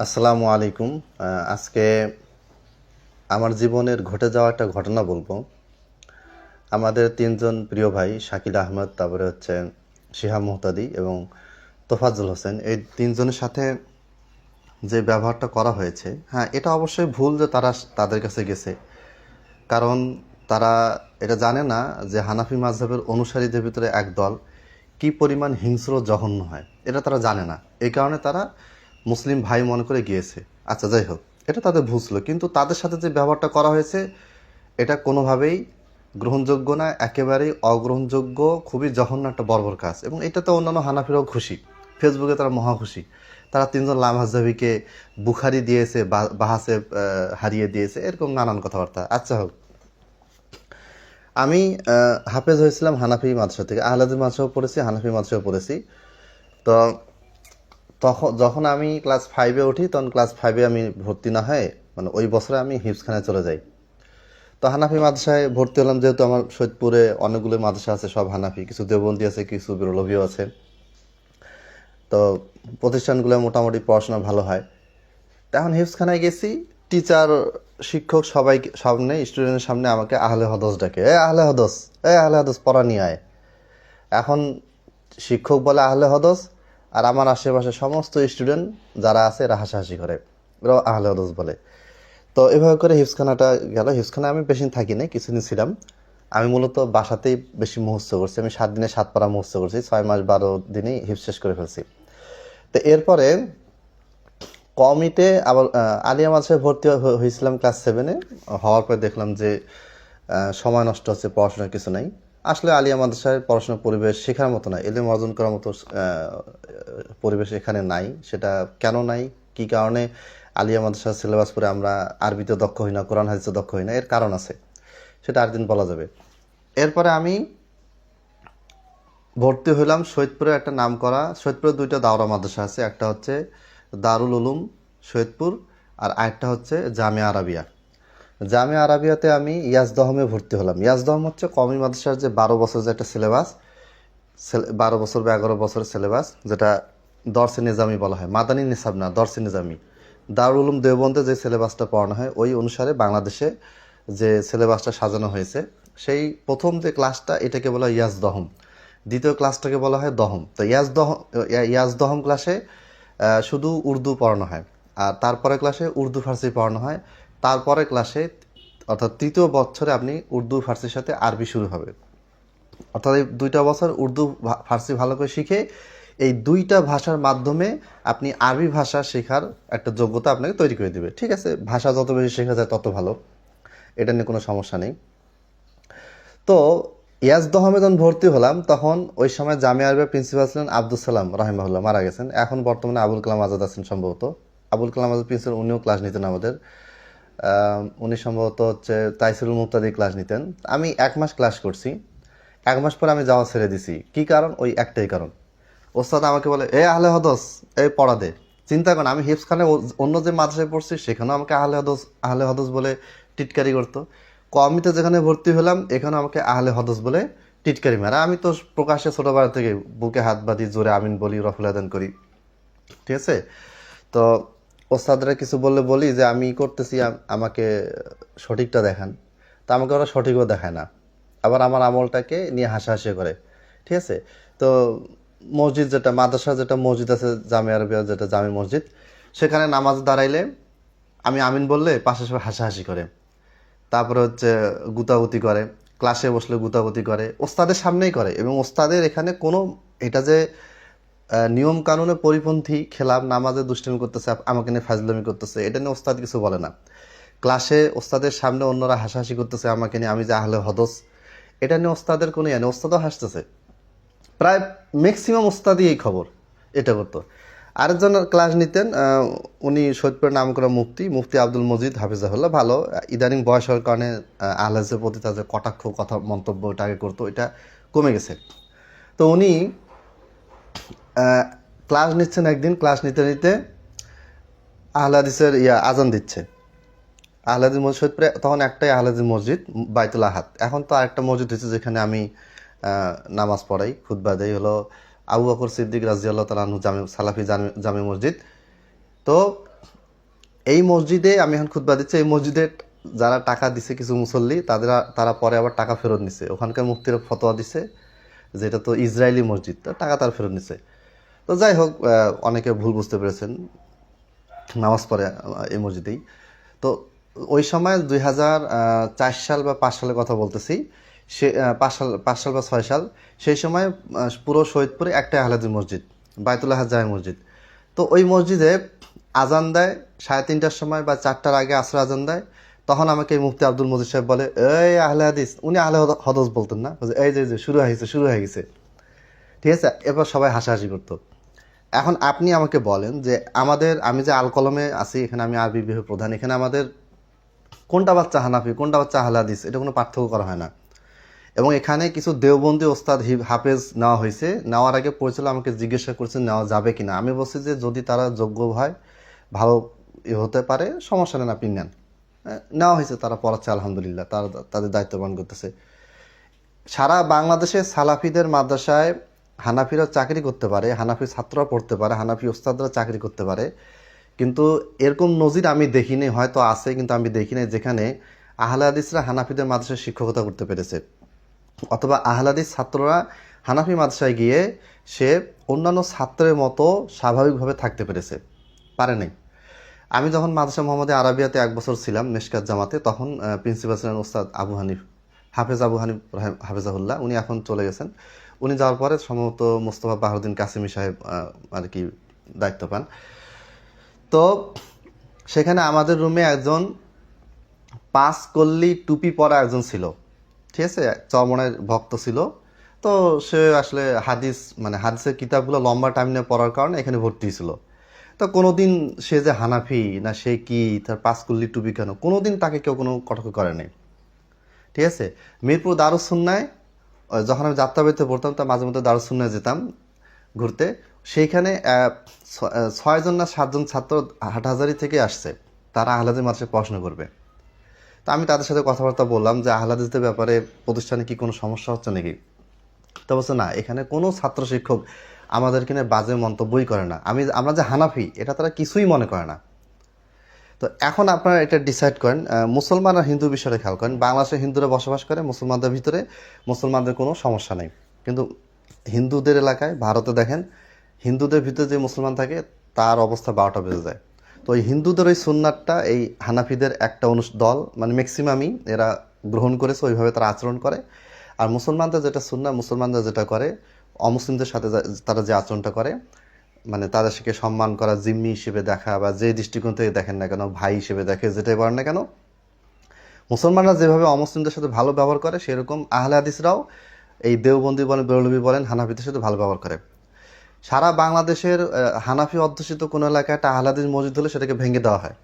আসসালামু আলাইকুম। আজকে আমার জীবনের ঘটে যাওয়া একটা ঘটনা বলবো। আমাদের তিনজন প্রিয় ভাই শাকিল আহমদ, তারপরে হচ্ছে শিহাব মুহতাদি এবং তোফাজ্জল হোসেন, এই তিনজনের সাথে যে ব্যবহারটা করা হয়েছে, হ্যাঁ, এটা অবশ্যই ভুল যে তারা তাদের কাছে গেছে। কারণ তারা এটা জানে না যে হানাফি মাযহাবের অনুসারীদের ভিতরে এক দল কি পরিমাণ হিংস্র জঘন্য হয়, এটা তারা জানে না। এই কারণে তারা মুসলিম ভাই মনে করে গিয়েছে। আচ্ছা, যাই হোক, এটা তাদের ভুল ছিল, কিন্তু তাদের সাথে যে ব্যবহারটা করা হয়েছে এটা কোনোভাবেই গ্রহণযোগ্য না, একেবারেই অগ্রহণযোগ্য, খুবই জঘন্য একটা বর্বর কাজ। এবং এটাতে অন্যান্য হানাফিরাও খুশি, ফেসবুকে তারা মহা খুশি। তারা তিনজন লামাজাবিকে বুখারি দিয়েছে, বাহাসে হারিয়ে দিয়েছে, এরকম নানান কথাবার্তা। আচ্ছা হোক, আমি হাফেজ হয়েছিলাম হানাফি মাদ্রাসা থেকে, আহলাদি মাদ্রাসাও পড়েছি, হানাফি মাদ্রাসাও পড়েছি। তো যখন আমি ক্লাস 5-এ উঠি, তখন ক্লাস 5-এ আমি ভর্তি না হয়ে, মানে ওই বছরে আমি হিফজখানায় চলে যাই। তো হানাফি মাদ্রাসায় ভর্তি হলাম, যেহেতু আমার সৈয়দপুরে অনেকগুলো মাদ্রাসা আছে, সব হানাফি, কিছু দেওবন্দি আছে, কিছু বেরলভিও আছে। তো প্রতিষ্ঠানগুলো মোটামুটি পড়াশোনা ভালো হয়। এখন হিফজখানায় গেছি, টিচার, শিক্ষক সবাই সামনে, স্টুডেন্টের সামনে আমাকে আহলে হদস ডাকে, এ আহলে হদস, এ আহলে হদস পড়া নিয়ে আয়। এখন শিক্ষক বলে আহলে হদস, আর আমার আশেপাশে সমস্ত স্টুডেন্ট যারা আছে এরা হাসাহাসি করে, এরা আহলে হদস বলে। তো এভাবে করে হিফজখানাটা গেল। হিফজখানা আমি বেশি দিন থাকি নাই, কিছুদিন ছিলাম। আমি মূলত বাসাতেই বেশি মুখস্থ করছি। আমি 7 দিনে 7 পারা মুখস্থ করছি, 6 মাস 12 দিনেই হিফজ শেষ করে ফেলছি। তো এরপরে কমিতে আবার আলিয়া মাদ্রাসায় ভর্তি হয়েছিলাম ক্লাস 7-এ। হওয়ার পর দেখলাম যে সময় নষ্ট হচ্ছে, পড়াশোনার কিছু নাই। আসলে আলিয়া মাদ্রাসায় পড়াশোনার পরিবেশ শেখার মতো নাই, এলেম অর্জন করার মতো পরিবেশ এখানে নাই। সেটা কেন নাই, কি কারণে আলিয়া মাদ্রাসার সিলেবাস পড়ে আমরা আরবিতে দক্ষ হই না, কোরআন হাদিসে দক্ষ হই না, এর কারণ আছে, সেটা আরেকদিন বলা যাবে। এরপরে আমি ভর্তি হইলাম সৈয়দপুরে, একটা নাম করা, সৈয়দপুরে 2টা দাওরা মাদ্রাসা আছে, একটা হচ্ছে দারুল উলুম সৈয়দপুর, আর আরেকটা হচ্ছে জামিয়া আরাবিয়া। জামিয়া আরাবিয়াতে আমি ইয়াজদহমে ভর্তি হলাম। ইয়াজদহম হচ্ছে কওমি মাদ্রাসার যে 12 বছর যে একটা সিলেবাস, 12 বছর বা 11 বছরের সিলেবাস, যেটা দর্সে নিজামি বলা হয়, মাদানী নিসাব না, দর্সে নিজামি। দারুল উলুম দেওবন্দে যে সিলেবাসটা পড়ানো হয়, ওই অনুসারে বাংলাদেশে যে সিলেবাসটা সাজানো হয়েছে, সেই প্রথম যে ক্লাসটা এটাকে বলা হয় ইয়াজদহম, দ্বিতীয় ক্লাসটাকে বলা হয় দহম। তো ইয়াজদহম ক্লাসে শুধু উর্দু পড়ানো হয়, আর তারপরে ক্লাসে উর্দু ফার্সি পড়ানো হয়। তারপরে ক্লাসে, অর্থাৎ তৃতীয় বছরে আপনি উর্দু ফার্সির সাথে আরবি শুরু হবে। অর্থাৎ এই 2টা বছর উর্দু ফার্সি ভালো করে শিখে, এই 2টা ভাষার মাধ্যমে আপনি আরবি ভাষা শেখার একটা যোগ্যতা আপনাকে তৈরি করে দেবে। ঠিক আছে, ভাষা যত বেশি শেখা যায় তত ভালো, এটা নিয়ে কোনো সমস্যা নেই। তো ইয়াজদহমে যখন ভর্তি হলাম, তখন ওই সময় জামিয়া আরবিয়ার প্রিন্সিপাল ছিলেন আব্দুল সালাম রাহিমাহুল্লাহ, মারা গেছেন। এখন বর্তমানে আবুল কালাম আজাদ আছেন সম্ভবত। আবুল কালাম আজাদ প্রিন্সিপাল, উনিও ক্লাস নিতেন আমাদের। উনি সম্ভবত হচ্ছে তাইসিরুল মুক্তাদি ক্লাস নিতেন। আমি 1 মাস ক্লাস করছি। 1 মাস পরে আমি যাওয়া ছেড়ে দিছি। কি কারণ? ওই একটাই কারণ, ওস্তাদ আমাকে বলে, এ আহলে হদস, এই পড়া দে। চিন্তা করেন, আমি হিফজখানে অন্য যে মাদ্রাসায় পড়ছি সেখানেও আমাকে আহলে হদস বলে টিটকারি করতো। কওমিতে যেখানে ভর্তি হলাম এখানে আমাকে আহলে হদস বলে টিটকারি মারা। আমি তো প্রকাশ্যে ছোটবেলা থেকে বুকে হাত বাঁধি, জোরে আমিন বলি, রফুল আদান করি। ঠিক আছে, তো ওস্তাদরা কিছু বললে বলি যে আমি করতেছি, আমাকে সঠিকটা দেখান। তা আমাকে ওরা সঠিকও দেখায় না, আবার আমার আমলটাকে নিয়ে হাসাহাসি করে। ঠিক আছে, তো মসজিদ, যেটা মাদ্রাসা, যেটা মসজিদ আছে জামে আরবিয়া, যেটা জামে মসজিদ, সেখানে নামাজ দাঁড়াইলে আমি আমিন বললে পাশে সবাই হাসাহাসি করে। তারপরে হচ্ছে গুতাগুতি করে, ক্লাসে বসলে গুতাগুতি করে, ওস্তাদের সামনেই করে। এবং ওস্তাদের এখানে কোনো, এটা যে নিয়ম কানুনে পরিপন্থী, খেলাম, নামাজে দুষ্টামি করতেছে, আমাকে নিয়ে ফাজলামি করতেছে, এটা নিয়ে ওস্তাদ কিছু বলে না। ক্লাসে ওস্তাদের সামনে অন্যরা হাসাহাসি করতেছে আমাকে নিয়ে, আমি যে আহলে হদস, এটা নিয়ে ওস্তাদের কোনো ইয়ে নেই, ওস্তাদও হাসতেছে। প্রায় ম্যাক্সিমাম ওস্তাদই এই খবর এটা করতো। আরেকজন ক্লাস নিতেন, উনি সৈয়দপুরের নাম করা মুফতি আব্দুল মজিদ হাফিজাহুল্লাহ, ভালো। ইদানিং বয়স হওয়ার কারণে আহলাদের প্রতি তাদের কটাক্ষ কথা, মন্তব্য, এটা আগে করতো, এটা কমে গেছে। তো উনি ক্লাস নিচ্ছেন, একদিন ক্লাস নিতে নিতে আহলাদিসের আজান দিচ্ছে। আহলাদিস মসজিদ সৈয়দপুরে তখন একটাই আহলাদিস মসজিদ, বাইতুল আহাদ। এখন তো আরেকটা মসজিদ হচ্ছে যেখানে আমি নামাজ পড়াই, খুতবা দেই, হলো আবু বকর সিদ্দিক রাদিয়াল্লাহু তাআলা আনহু জামে সালাফি জামে মসজিদ। তো এই মসজিদে আমি এখন খুতবা দিচ্ছি, এই মসজিদে যারা টাকা দিছে কিছু মুসল্লি তারা পরে আবার টাকা ফেরত নিছে। ওখানকার মুফতির ফতোয়া দিছে যে এটা তো ইসরায়েলি মসজিদ, তো টাকা তার ফেরত নিছে। তো যাই হোক, অনেকে ভুল বুঝতে পেরেছেন, নামাজ পড়ে এই মসজিদেই। তো ওই সময় 2004 সাল বা 5 সালের কথা বলতেছি, সে 5 সাল বা 6 সাল, সেই সময় পুরো শহীদপুরে একটাই আহলাদিস মসজিদ, বায়তুল আহাদ জামে মসজিদ। তো ওই মসজিদে আজান দেয় 3:30টার সময় বা 4টার আগে আসর আজান দেয়। তখন আমাকে এই মুফতি আব্দুল মজিদ সাহেব বলে, এই আহলে হাদিস, উনি আহলে হদস বলতেন না, এই যে শুরু হয়ে গেছে, ঠিক আছে। এরপর সবাই হাসাহাসি করতো। এখন আপনি আমাকে বলেন যে আমি যে আল কলমে আছি, এখানে আমি আরবি বিভাগ প্রধান, এখানে আমাদের কোনটা বাচ্চা হানাফি কোনটা বাচ্চা আহলে হাদিস এটা কোনো পার্থক্য করা হয় না। এবং এখানে কিছু দেওবন্দি ওস্তাদ হাফেজ নেওয়া হয়েছে, নেওয়ার আগে পরিচালক আমাকে জিজ্ঞাসা করছেন নেওয়া যাবে কিনা। আমি বলছি যে যদি তারা যোগ্য হয়, ভালো হতে পারে, সমস্যা নেন, আপনি নেন। নেওয়া হয়েছে, তারা পড়াচ্ছে আলহামদুলিল্লাহ, তারা তাদের দায়িত্ব পালন করতেছে। সারা বাংলাদেশে সালাফিদের মাদ্রাসায় হানাফিরা চাকরি করতে পারে, হানাফি ছাত্ররা পড়তে পারে, হানাফি ওস্তাদরা চাকরি করতে পারে, কিন্তু এরকম নজির আমি দেখিনি, হয়তো আছে কিন্তু আমি দেখিনি, যেখানে আহলে হাদিসরা হানাফিদের মাদ্রাসায় শিক্ষকতা করতে পেরেছে, অথবা আহলে হাদিস ছাত্ররা হানাফি মাদ্রাসায় গিয়ে সে অন্যান্য ছাত্রের মতো স্বাভাবিকভাবে থাকতে পেরেছে, পারে নাই। আমি যখন মাদ্রাসা মোহাম্মদে আরাবিয়াতে 1 বছর ছিলাম মেশকাত জামাতে, তখন প্রিন্সিপাল ছিলেন ওস্তাদ আবু হানিফ, হাফেজ আবু হানিফ হাফেজাহুল্লাহ। উনি এখন চলে গেছেন। উনি যাওয়ার পরে সম্ভবত মোস্তফা বাহারুদ্দিন কাসিমি সাহেব আর কি দায়িত্ব পান। তো সেখানে আমাদের রুমে একজন 5 কল্লি টুপি পরা একজন ছিল, ঠিক আছে, চরমনের ভক্ত ছিল। তো সে আসলে হাদিসের কিতাবগুলো লম্বা টাইম নিয়ে পড়ার কারণে এখানে ভর্তি ছিল। তো কোনোদিন সে যে হানাফি না সে কি, তার 5 কল্লি টুপি কেন, কোনোদিন তাকে কেউ কোনো কটাক্ষ করে নাই, ঠিক আছে। মিরপুর দারুস সুন্নায় যখন আমি যাত্রাবাড়িতে পড়তাম, তা মাঝে মধ্যে দারুস সুন্নায় যেতাম ঘুরতে। সেইখানে 6 জন না 7 জন ছাত্র হাটহাজারি থেকে আসছে, তারা আহলাদিস মাদ্রাসায় পড়াশোনা করবে। তো আমি তাদের সাথে কথাবার্তা বললাম যে আহলাদিসদের ব্যাপারে প্রতিষ্ঠানে কি কোনো সমস্যা হচ্ছে নাকি। তো বলছে না, এখানে কোনো ছাত্র শিক্ষক আমাদের কিনে বাজে মন্তব্যই করে না, আমরা যে হানাফি এটা তারা কিছুই মনে করে না। তো এখন আপনারা এটা ডিসাইড করেন, মুসলমান আর হিন্দু বিষয়টা খেয়াল করেন। বাংলাদেশে হিন্দুরা বসবাস করে, মুসলমানদের ভিতরে মুসলমানদের কোনো সমস্যা নেই, কিন্তু হিন্দুদের এলাকায় ভারতে দেখেন, হিন্দুদের ভিতরে যে মুসলমান থাকে তার অবস্থা 12টা বেজে যায়। তো ওই হিন্দুদের ওই সুন্নাতটা এই হানাফিদের একটা দল, মানে ম্যাক্সিমামই এরা গ্রহণ করেছে, ওইভাবে তারা আচরণ করে। আর মুসলমানদের যেটা সুন্নাহ, মুসলমানরা যেটা করে, অমুসলিমদের সাথে তারা যে আচরণটা করে, মানে তাদেরকে সম্মান করা, জিম্মি হিসেবে দেখা, বা যে দৃষ্টিকোণ থেকে দেখেন না কেন, ভাই হিসেবে দেখে, যেটাই বলেন না কেন, মুসলমানরা যেভাবে অমুসলিমদের সাথে ভালো ব্যবহার করে, সেরকম আহলে হাদিসরাও এই দেওবন্দি বলেন, বেরলভী বলেন, হানাফিদের সাথে ভালো ব্যবহার করে। সারা বাংলাদেশের হানাফি অধ্যুষিত কোনো এলাকায় একটা আহলে হাদিস মসজিদ হলে সেটাকে ভেঙে দেওয়া হয়।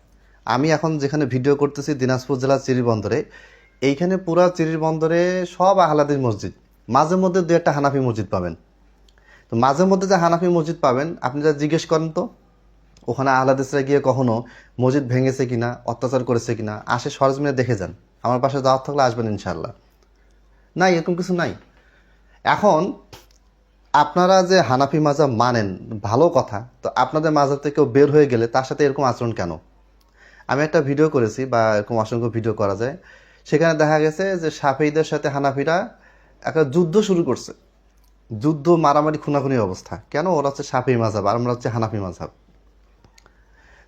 আমি এখন যেখানে ভিডিও করতেছি দিনাজপুর জেলার চিরিবন্দরে, এইখানে পুরা চিরিবন্দরে সব আহলে হাদিস মসজিদ, মাঝে মধ্যে 2-1টা হানাফি মসজিদ পাবেন। তো মাঝে মধ্যে যে হানাফি মসজিদ পাবেন, আপনি যা জিজ্ঞেস করেন তো ওখানে আহলে হাদিসরা গিয়ে কখনো মসজিদ ভেঙেছে কিনা, অত্যাচার করেছে কিনা, আসে সরজমিনে দেখে যান। আমার পাশে যাওয়ার থাকলে আসবেন ইনশাআল্লাহ। নাই, এরকম কিছু নাই। এখন আপনারা যে হানাফি মাযহাব মানেন, ভালো কথা, তো আপনাদের মাযহাব থেকে কেউ বের হয়ে গেলে তার সাথে এরকম আচরণ কেন? আমি একটা ভিডিও করেছি, বা এরকম অসংখ্য ভিডিও করা যায়, সেখানে দেখা গেছে যে শাফিঈদের সাথে হানাফিরা একটা যুদ্ধ শুরু করছে, যুদ্ধ, মারামারি, খুনাখুনি অবস্থা। কেন? ওরা হচ্ছে শাফিঈ মাযহাব আর আমরা হচ্ছে হানাফি মাযহাব।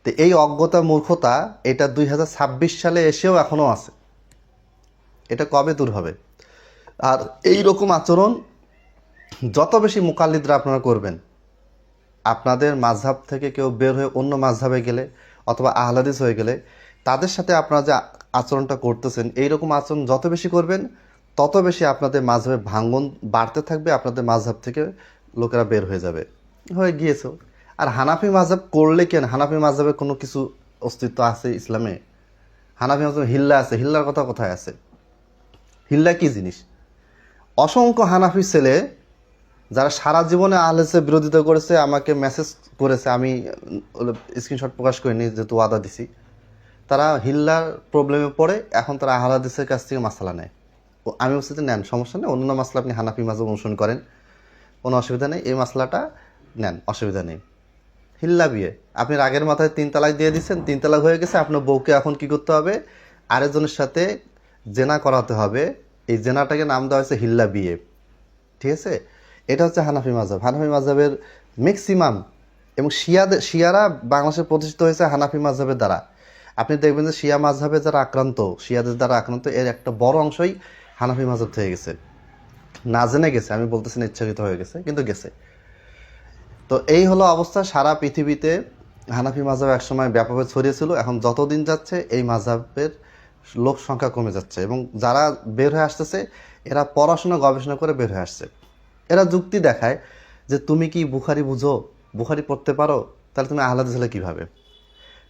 তো এই অজ্ঞতা, মূর্খতা, এটা 2026 সালে এসেও এখনও আছে। এটা কবে দূর হবে? আর এই রকম আচরণ যত বেশি মুকাল্লিদরা আপনারা করবেন, আপনাদের মাযহাব থেকে কেউ বের হয়ে অন্য মাযহাবে গেলে অথবা আহলে হাদিস হয়ে গেলে, তাদের সাথে আপনারা যে আচরণটা করতেছেন, এইরকম আচরণ যত বেশি করবেন, তত বেশি আপনাদের মাযহাবে ভাঙন বাড়তে থাকবে, আপনাদের মাযহাব থেকে লোকেরা বের হয়ে যাবে, হয়ে গিয়েছে। আর হানাফি মাযহাব করলে কেন? হানাফি মাযহাবে কোনো কিছু অস্তিত্ব আছে ইসলামে? হানাফি মাযহাবে হিল্লা আছে, হিল্লার কথা কোথায় আছে? হিল্লা কি জিনিস? অসংখ্য হানাফি ছেলে যারা সারা জীবনে আহলে হাদিসের বিরোধিতা করেছে, আমাকে মেসেজ করেছে, আমি স্ক্রিনশট প্রকাশ করিনি যেহেতু ওয়াদা দিছি, তারা হিল্লার প্রবলেমে পড়ে এখন তারা আহলে হাদিসের কাছ থেকে মাসলা নেয়। আমি বলছি যে নেন, সমস্যা নেই, অন্য মাসলা আপনি হানাফি মাযহাব অনুসরণ করেন, কোনো অসুবিধা নেই, এই মাসলাটা নেন, অসুবিধা নেই। হিল্লা বিয়ে। আপনি রাগের মাথায় 3 তালাক দিয়ে দিচ্ছেন, 3 তালাক হয়ে গেছে, আপনার বউকে এখন কি করতে হবে? আরেকজনের সাথে জেনা করাতে হবে। এই জেনাটাকে নাম দেওয়া হয়েছে হিল্লা বিয়ে। ঠিক আছে? এটা হচ্ছে হানাফি মাযহাব। হানাফি মাযহাবের ম্যাক্সিমাম এবং শিয়ারা বাংলাদেশে প্রতিষ্ঠিত হয়েছে হানাফি মাযহাবের দ্বারা। আপনি দেখবেন যে শিয়া মাযহাবে যারা আক্রান্ত, শিয়াদের দ্বারা আক্রান্ত, এর একটা বড় অংশই হানাফি মাযহাব থেকে গেছে। না জেনে গেছে, আমি বলতেছি না ইচ্ছাকৃত হয়ে গেছে, কিন্তু গেছে। তো এই হলো অবস্থা। সারা পৃথিবীতে হানাফি মাযহাব একসময় ব্যাপকভাবে ছড়িয়েছিল। এখন যতদিন যাচ্ছে এই মাযহাবের লোক সংখ্যা কমে যাচ্ছে, এবং যারা বের হয়ে আসতেছে এরা পড়াশোনা গবেষণা করে বের হয়ে আসছে। এরা যুক্তি দেখায় যে তুমি কি বুখারি বুঝো, বুখারি পড়তে পারো, তাহলে তুমি আহলে হাদিস হলে কীভাবে?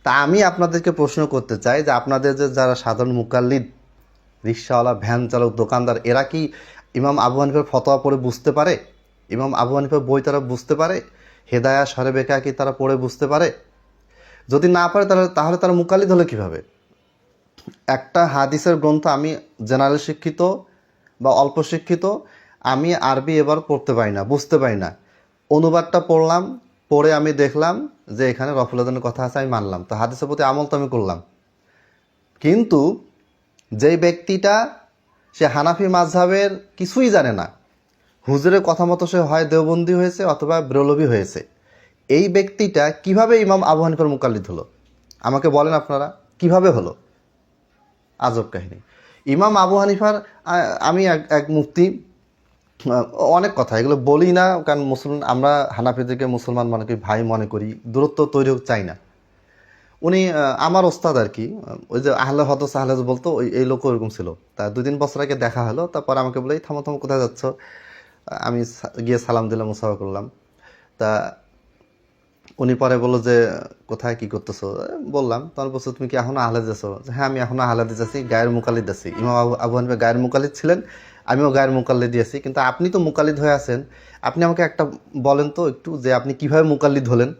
তা আমি আপনাদেরকে প্রশ্ন করতে চাই যে আপনাদের যে যারা সাধারণ মুকাল্লিদ, রিকশাওয়ালা, ভ্যান চালক, দোকানদার, এরা কি ইমাম আবু হানিফার ফতোয়া পড়ে বুঝতে পারে? ইমাম আবু হানিফার বই তারা বুঝতে পারে? হেদায়া শরে বেকা কি তারা পড়ে বুঝতে পারে? যদি না পারে তাহলে তারা মুকাল্লিদ হলে কীভাবে? একটা হাদিসের গ্রন্থ, আমি জেনারেল শিক্ষিত বা অল্প শিক্ষিত, আমি আরবি এবার পড়তে পারি না, বুঝতে পারি না, অনুবাদটা পড়লাম, পড়ে আমি দেখলাম যে এখানে রফুল আদানের কথা আছে, আমি মানলাম, তো হাদিসের প্রতি আমল তো আমি করলাম। কিন্তু যেই ব্যক্তিটা সে হানাফি মাযহাবের কিছুই জানে না, হুজুরের কথা মতো সে হয় দেওবন্দি হয়েছে অথবা ব্রেলভি হয়েছে, এই ব্যক্তিটা কিভাবে ইমাম আবু হানিফার মুকাল্লিদ হলো? আমাকে বলেন আপনারা, কিভাবে হলো? আজব কাহিনী। ইমাম আবু হানিফার আমি এক মুফতি, অনেক কথা এগুলো বলি না, কারণ আমরা হানাফিদেরকে মুসলমান মনে করি, ভাই মনে করি, দূরত্ব তৈরি হোক চাই না। উনি আমার ওস্তাদ আর কি, ওই যে আহলে হদস আহলে বলতো, এই লোক ওরকম ছিল। তা 2 দিন বছর আগে দেখা হলো, তারপর আমাকে বলে থামো থামো, কোথায় যাচ্ছ? আমি গিয়ে সালাম দিলাম, মুসাফা করলাম। তা উনি পরে বললো যে কোথায় কি করতেছো? বললাম, তখন বলছো তুমি কি এখনো আহলে যাচ্ছো? হ্যাঁ, আমি এখনো আহলে আছি, গায়ের মুকাল্লিদ আছি। ইমাম আবু হানিফা গায়ের মুকাল্লিদ ছিলেন, আমিও গায়ের মুকাল্লিদ আছি। কিন্তু আপনি তো মুকাল্লিদ হয়ে আছেন, আপনি আমাকে একটা বলেন তো একটু, যে আপনি কিভাবে মুকাল্লিদ হলেন?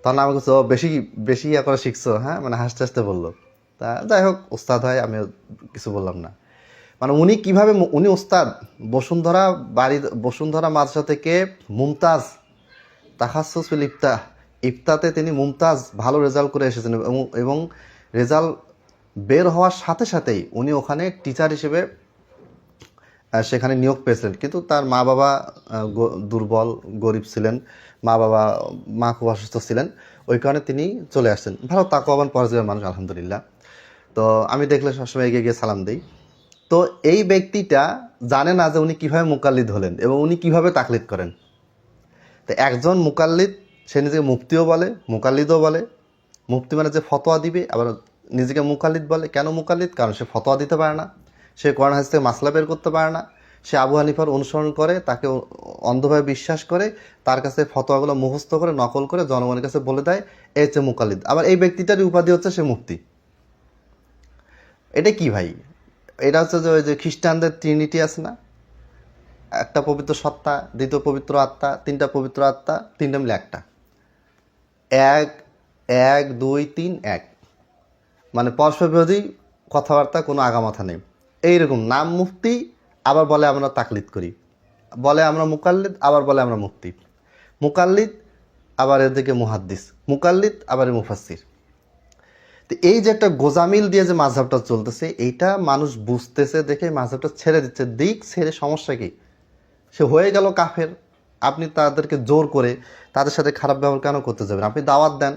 তখন আমাকে বলছে, ও বেশি বেশি ইয়া করে শিখছো, হ্যাঁ, মানে হাসতে হাসতে বললো। তা যাই হোক, ওস্তাদ হয়, আমি কিছু বললাম না। মানে উনি কিভাবে, উনি ওস্তাদ, বসুন্ধরা মাদ্রাসা থেকে মুমতাজ, তাখাসুস ফিল ইফতাতে তিনি মুমতাজ ভালো রেজাল্ট করে এসেছেন, এবং রেজাল্ট বের হওয়ার সাথে সাথেই উনি ওখানে টিচার হিসেবে সেখানে নিয়োগ পেয়েছিলেন। কিন্তু তার মা বাবা দুর্বল, গরিব ছিলেন, মা খুব অসুস্থ ছিলেন, ওই কারণে তিনি চলে আসছেন। ভালো তাকওয়াবান পর্যায়ের মানুষ, আলহামদুলিল্লাহ। তো আমি দেখলে সবসময় এগিয়ে গিয়ে সালাম দিই। তো এই ব্যক্তিটা জানে না যে উনি কীভাবে মুকাল্লিদ হলেন এবং উনি কীভাবে তাকলিদ করেন। তো একজন মুকাল্লিদ, সে নিজেকে মুফতিও বলে, মুকাল্লিদও বলে। মুফতি মানে যে ফতোয়া দিবে, আবার নিজেকে মুকাল্লিদ বলে। কেন মুকাল্লিদ? কারণ সে ফতোয়া দিতে পারে না, সে কোরআন হাদিস থেকে মাসলা বের করতে পারে না, সে আবু হানিফার অনুসরণ করে, তাকে অন্ধভাবে বিশ্বাস করে, তার কাছে ফতোয়াগুলো মুখস্থ করে, নকল করে জনগণের কাছে বলে দেয়, এই হচ্ছে মুকাল্লিদ। আবার এই ব্যক্তিটারই উপাধি হচ্ছে সে মুফতি। এটা কি ভাই? এটা হচ্ছে যে ওই যে খ্রিস্টানদের ট্রিনিটি আছে না, একটা পবিত্র সত্তা, দ্বিতীয় পবিত্র আত্মা, 3টা পবিত্র আত্মা, 3টা মিলে একটা, 1 2 3 1, মানে পরস্পর বিরোধী কথাবার্তা, কোনো আগামাথা নেই। এইরকম নাম মুফতি, আবার বলে আমরা তাকলিদ করি, বলে আমরা মুকাল্লিদ, আবার বলে আমরা মুফতি। মুকাল্লিদ আবার এদিকে মুহাদ্দিস, মুকাল্লিদ আবার মুফাসসির। তো এই যে একটা গোজামিল দিয়ে যে মাযহাবটা চলতেছে, এইটা মানুষ বুঝতেছে দেখে মাযহাবটা ছেড়ে দিচ্ছে। দিক ছেড়ে, সমস্যা কি? সে হয়ে গেল কাফের, আপনি তাদেরকে জোর করে তাদের সাথে খারাপ ব্যবহার কেন করতে যাবেন? আপনি দাওয়াত দেন,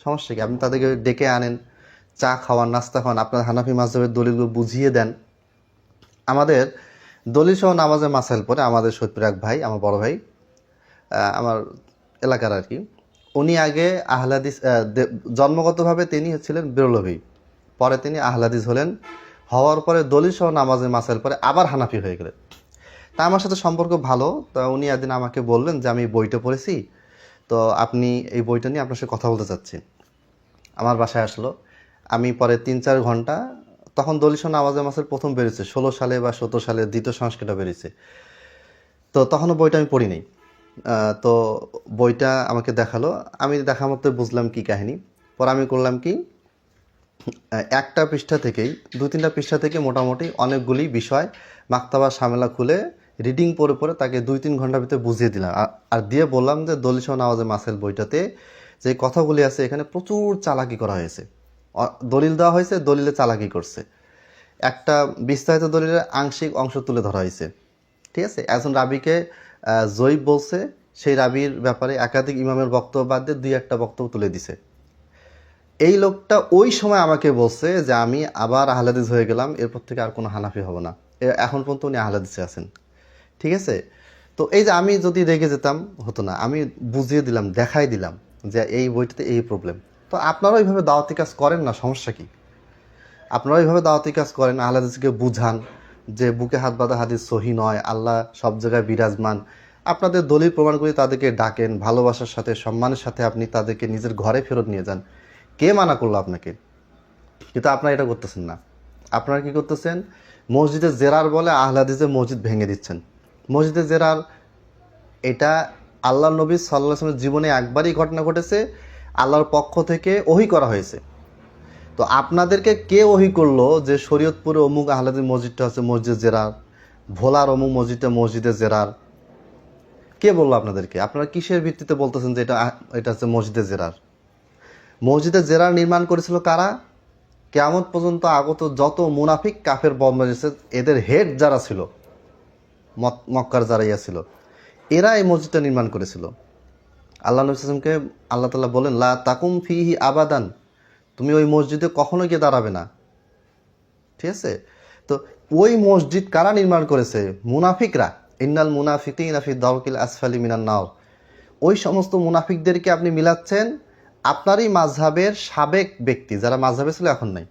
সমস্যা কি? আপনি তাদেরকে ডেকে আনেন, চা খাওয়ান, নাস্তা খাওয়ান, আপনার হানাফি মাযহাবের দলিলগুলো বুঝিয়ে দেন। আমাদের দলিল সহ নামাজের মাসাইল পরে আমাদের সৈয়দপুর এক ভাই, আমার বড় ভাই, আমার এলাকার আর কি, উনি আগে আহলে হাদিস, জন্মগতভাবে তিনি ছিলেন বেরলভী, পরে তিনি আহলে হাদিস হলেন, হওয়ার পরে দলিল সহ নামাজের মাসাইল পরে আবার হানাফি হয়ে গেলেন। তা আমার সাথে সম্পর্ক ভালো। তা উনি একদিন আমাকে বললেন যে আমি বইটা পড়েছি, তো আপনি এই বইটা নিয়ে আপনার সাথে কথা বলতে চাচ্ছি। আমার বাসায় আসলো, আমি পরে 3-4 ঘন্টা, তখন দলিল নামাজের মাসের প্রথম বেরিয়েছে 16 সালে বা 17 সালে দ্বিতীয় সংস্কৃতটা বেরিয়েছে। তো তখনও বইটা আমি পড়ি নাই। তো বইটা আমাকে দেখালো, আমি দেখা মতো বুঝলাম কি কাহিনী। পরে আমি করলাম কি, একটা পৃষ্ঠা থেকেই 2-3টা পৃষ্ঠা থেকে মোটামুটি অনেকগুলি বিষয় মাক্তাবা সামেলা খুলে রিডিং পড়ে পড়ে তাকে 2-3 ঘন্টার ভিতরে বুঝিয়ে দিলাম, আর দিয়ে বললাম যে দলিল-সহ নাওয়াজে মাসাইল বইটাতে যে কথাগুলি আছে এখানে প্রচুর চালাকি করা হয়েছে। দলিল দেওয়া হয়েছে, দলিলে চালাকি করছে, একটা বিস্তারিত দলিলের আংশিক অংশ তুলে ধরা হয়েছে। ঠিক আছে, একজন রাবিকে জয়ীব বলছে, সেই রাবির ব্যাপারে একাধিক ইমামের বক্তব্য বাদ দিয়ে 2-1টা বক্তব্য তুলে দিছে। এই লোকটা ওই সময় আমাকে বলছে যে আমি আবার আহলে হাদিস হয়ে গেলাম, এরপর থেকে আর কোনো হানাফি হব না। এখন পর্যন্ত উনি আহলে হাদিসে আছেন। ঠিক আছে, তো এই যে আমি যদি রেগে যেতাম হতো না, আমি বুঝিয়ে দিলাম, দেখাই দিলাম যে এই বইটাতে এই প্রবলেম। তো আপনারা ওইভাবে দাওয়াতি কাজ করেন না, সমস্যা কি? আপনারা ওইভাবে দাওয়াতি কাজ করেন, আহলে হাদিসকে বুঝান যে বুকে হাত বাঁধা হাদিস সহি নয়, আল্লাহ সব জায়গায় বিরাজমান। আপনাদের দলিল প্রমাণ করে তাদেরকে ডাকেন, ভালোবাসার সাথে সম্মানের সাথে আপনি তাদেরকে নিজের ঘরে ফেরত নিয়ে যান। কে মানা করলো আপনাকে? কিন্তু আপনারা এটা করতেছেন না। আপনারা কি করতেছেন? মসজিদে জেরার বলে আহলে হাদিসের মসজিদ ভেঙে দিচ্ছেন। মসজিদে জেরার এটা আল্লাহ নবী সাল্লাল্লাহু আলাইহি ওয়াসাল্লামের জীবনে একবারই ঘটনা ঘটেছে, আল্লাহর পক্ষ থেকে ওহী করা হয়েছে। তো আপনাদেরকে কে ওহী করলো যে শরীয়তপুরে অমুক আহলে হাদিস মসজিদটা হচ্ছে মসজিদ জেরার, ভোলার অমুক মসজিদটা মসজিদে জেরার? কে বললো আপনাদেরকে? আপনারা কিসের ভিত্তিতে বলতেছেন যে এটা হচ্ছে মসজিদে জেরার? মসজিদে জেরার নির্মাণ করেছিল কারা? কিয়ামত পর্যন্ত আগত যত মুনাফিক কাফের বদমাইশ এদের হেড যারা ছিল, মক্কার যারা ছিল, এরা এই মসজিদটা নির্মাণ করেছিল। আল্লাহ নবী সাল্লাল্লাহু আলাইহি ওয়াসাল্লামকে আল্লাহ তাআলা বলেন, লা তাকুম ফিহি আবাদান, তুমি ওই মসজিদে কখনো গিয়ে দাঁড়াবে না। ঠিক আছে, তো ওই মসজিদ কারা নির্মাণ করেছে? মুনাফিকরা। ইন্নাল মুনাফিকিনা ফি দারকিল আসফালি মিনান নার। ওই সমস্ত মুনাফিকদেরকে আপনি মিলাচ্ছেন আপনারই মাযহাবের সাবেক ব্যক্তি, যারা মাযহাবে ছিল এখন নাই।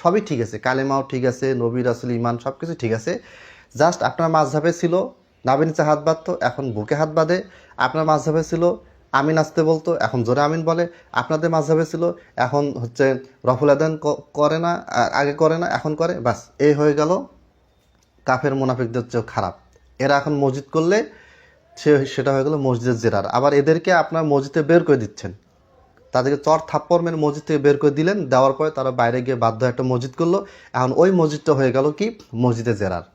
সবই ঠিক আছে, কালেমাও ঠিক আছে, নবী রাসূল ঈমান সব কিছু ঠিক আছে, জাস্ট আপনার মাযহাবে ছিল নাভি নিচে হাত বাঁধতো, এখন বুকে হাত বাঁধে। আপনার মাযহাবে ছিল আমিন আসতে বলতো, এখন জোরে আমিন বলে। আপনাদের মাযহাবে ছিল এখন হচ্ছে রফুল আদান করে না, আগে করে না এখন করে, বাস এই হয়ে গেল। কাফের মুনাফিকদের চেয়েও খারাপ এরা। এখন মসজিদ করলে সেটা হয়ে গেল মসজিদের জেরার। আবার এদেরকে আপনার মসজিদে বের করে দিচ্ছেন, তাদেরকে চর থাপ্পড় মেরে মসজিদ থেকে বের করে দিলেন, দেওয়ার পরে তারা বাইরে গিয়ে বাধ্য একটা মসজিদ করলো। এখন ওই মসজিদটা হয়ে গেল কি? মসজিদে জেরার।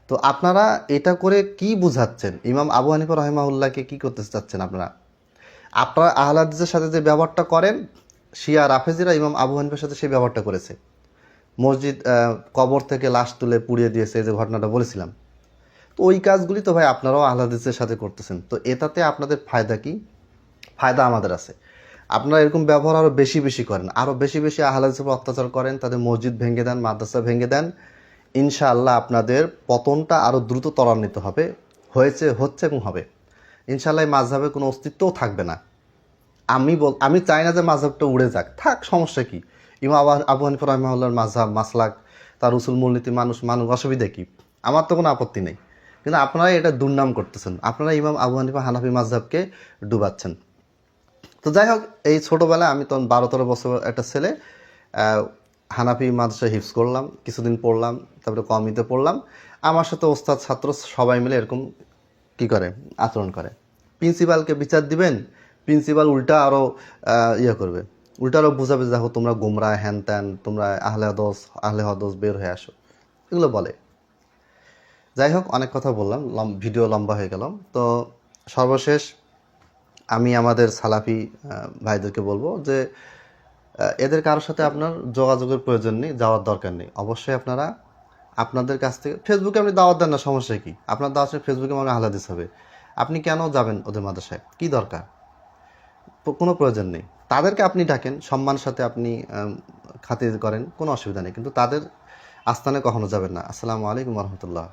তো আপনারা এটা করে কি বুঝাচ্ছেন? ইমাম আবু হানিফা রাহিমাহুল্লাহকে কি করতে চাচ্ছেন আপনারা? আপনারা আহলে হাদিসের সাথে যে ব্যবহারটা করেন, শিয়া রাফেজিরা ইমাম আবু হানিফার সাথে সেই ব্যবহারটা করেছে। মসজিদ কবর থেকে লাশ তুলে পুড়িয়ে দিয়েছে, যে ঘটনাটা বলেছিলাম। তো ওই কাজগুলি তো ভাই আপনারাও আহলে হাদিসের সাথে করতেছেন। তো এটাতে আপনাদের ফায়দা কি? ফায়দা আমাদের আছে। আপনারা এরকম ব্যবহার আরও বেশি বেশি করেন, আরও বেশি বেশি আহলে হাদিসের উপর অত্যাচার করেন, তাদের মসজিদ ভেঙে দেন, মাদ্রাসা ভেঙে দেন। ইনশাআল্লাহ আপনাদের পতনটা আরও দ্রুত ত্বরান্বিত হবে, হয়েছে, হচ্ছে এবং হবে। ইনশাআল্লাহ এই মাযহাবের কোনো অস্তিত্বও থাকবে না। আমি চাই না যে মাযহাবটা উড়ে যাক, থাক, সমস্যা কি? ইমাম আবু হানিফা রাহিমাহুল্লাহর মাযহাব, মাসলাক, তার উসুল মূলনীতি মানুষ অসুবিধা কি? আমার তো কোনো আপত্তি নেই। কিন্তু আপনারা এটা দুর্নাম করতেছেন, আপনারা ইমাম আবু হানিফা হানাফি মাযহাবকে ডুবাচ্ছেন। তো যাই হোক, এই ছোটোবেলায় আমি তখন 12-13 বছর একটা ছেলে, হানাফি মাদ্রাসা হিফজ করলাম, কিছুদিন পড়লাম, তারপরে কওমিতে পড়লাম। আমার সাথে ওস্তাদ ছাত্র সবাই মিলে এরকম কি করে, আচরণ করে। প্রিন্সিপালকে বিচার দিবেন, প্রিন্সিপাল উল্টা আরও করবে, উল্টা আরও বোঝাবে, দেখো তোমরা গোমরা, হ্যান ত্যান, তোমরা আহলে হদস বের হয়ে আসো, এগুলো বলে। যাই হোক, অনেক কথা বললাম, ভিডিও লম্বা হয়ে গেল। তো সর্বশেষ আমি আমাদের সালাফি ভাইদেরকে বলবো যে এদের কারোর সাথে আপনার যোগাযোগের প্রয়োজন নেই, যাওয়ার দরকার নেই। অবশ্যই আপনারা আপনাদের কাছ থেকে ফেসবুকে আপনি দাওয়াত দেন না, সমস্যা কি? আপনার দাওয়াত ফেসবুকে মানে আহলে হাদিস হবে, আপনি কেন যাবেন ওদের মাদ্রাসায়? কি দরকার? কোনো প্রয়োজন নেই। তাদেরকে আপনি ডাকেন, সম্মানের সাথে আপনি খাতির করেন, কোনো অসুবিধা নেই, কিন্তু তাদের আস্থানে কখনো যাবেন না। আসসালামু আলাইকুম রহমতুল্লাহ।